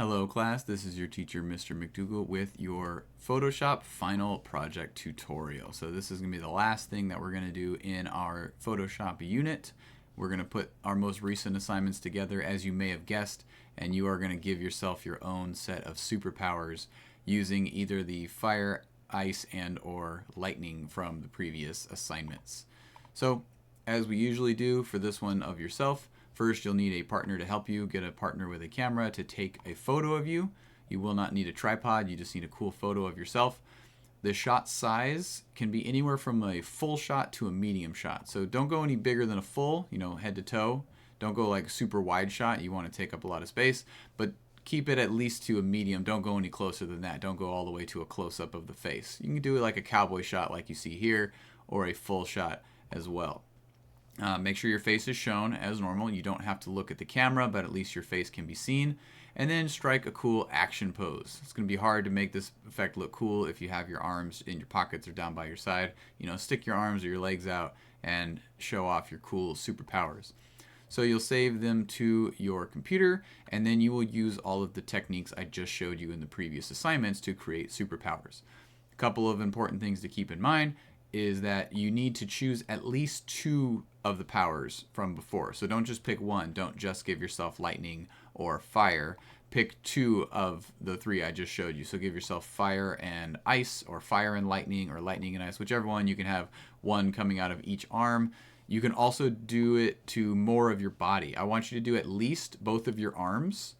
Hello class, this is your teacher Mr. McDougall with your Photoshop final project tutorial. So this is going to be the last thing that we're going to do in our Photoshop unit. We're going to put our most recent assignments together, as you may have guessed, and you are going to give yourself your own set of superpowers using either the fire, ice, and or lightning from the previous assignments. So as we usually do for this one of yourself, first, you'll need a partner to help you. Get a partner with a camera to take a photo of you. You will not need a tripod. You just need a cool photo of yourself. The shot size can be anywhere from a full shot to a medium shot. So don't go any bigger than a full, head to toe. Don't go like super wide shot. You want to take up a lot of space, but keep it at least to a medium. Don't go any closer than that. Don't go all the way to a close-up of the face. You can do it like a cowboy shot like you see here, or a full shot as well. Make sure your face is shown as normal. You don't have to look at the camera, but at least your face can be seen. And then strike a cool action pose. It's going to be hard to make this effect look cool if you have your arms in your pockets or down by your side. Stick your arms or your legs out and show off your cool superpowers. So you'll save them to your computer, and then you will use all of the techniques I just showed you in the previous assignments to create superpowers. A couple of important things to keep in mind is that you need to choose at least two of the powers from before. So don't just pick one. Don't just give yourself lightning or fire. Pick two of the three I just showed you. So give yourself fire and ice, or fire and lightning, or lightning and ice, whichever one. You can have one coming out of each arm. You can also do it to more of your body. I want you to do at least both of your arms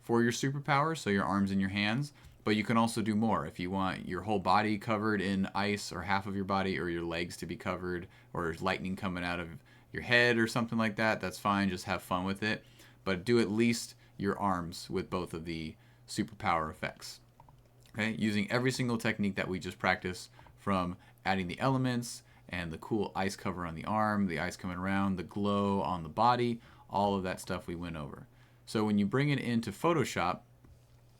for your superpower, so your arms and your hands. But you can also do more. If you want your whole body covered in ice, or half of your body, or your legs to be covered, or lightning coming out of your head or something like that, that's fine. Just have fun with it. But do at least your arms with both of the superpower effects. Okay, using every single technique that we just practiced, from adding the elements and the cool ice cover on the arm, the ice coming around, the glow on the body, all of that stuff we went over. So when you bring it into Photoshop,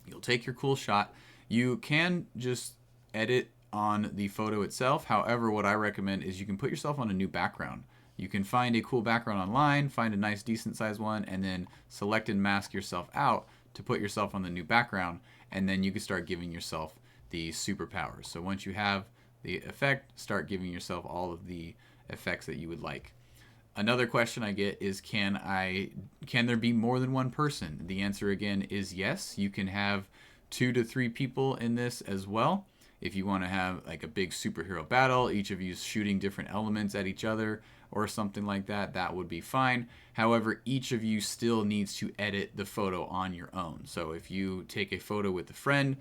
you'll take your cool shot. You can just edit on the photo itself. However, what I recommend is you can put yourself on a new background. You can find a cool background online, find a nice decent sized one, and then select and mask yourself out to put yourself on the new background, and then you can start giving yourself the superpowers. So once you have the effect, start giving yourself all of the effects that you would like. Another question I get is, can there be more than one person? The answer again is yes. You can have 2 to 3 people in this as well. If you want to have like a big superhero battle, each of you shooting different elements at each other or something like that, that would be fine. However, each of you still needs to edit the photo on your own. So if you take a photo with a friend,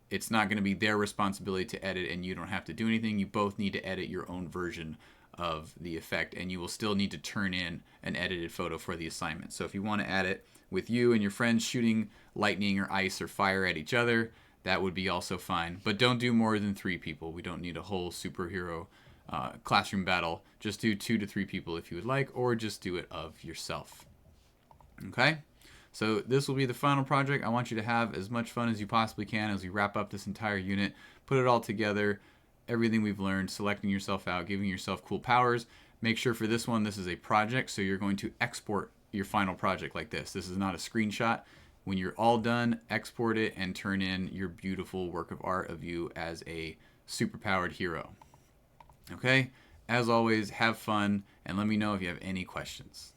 it's not going to be their responsibility to edit, and you don't have to do anything. You both need to edit your own version of the effect, and you will still need to turn in an edited photo for the assignment. So if you want to add it with you and your friends shooting lightning or ice or fire at each other, that would be also fine. But don't do more than 3 people. We don't need a whole superhero classroom battle. Just do 2 to 3 people if you would like, or just do it of yourself. Okay? So this will be the final project. I want you to have as much fun as you possibly can as we wrap up this entire unit. Put it all together, everything we've learned, selecting yourself out, giving yourself cool powers. Make sure for this one, this is a project, so you're going to export your final project like this. This is not a screenshot. When you're all done, export it and turn in your beautiful work of art of you as a superpowered hero. Okay? As always, have fun, and let me know if you have any questions.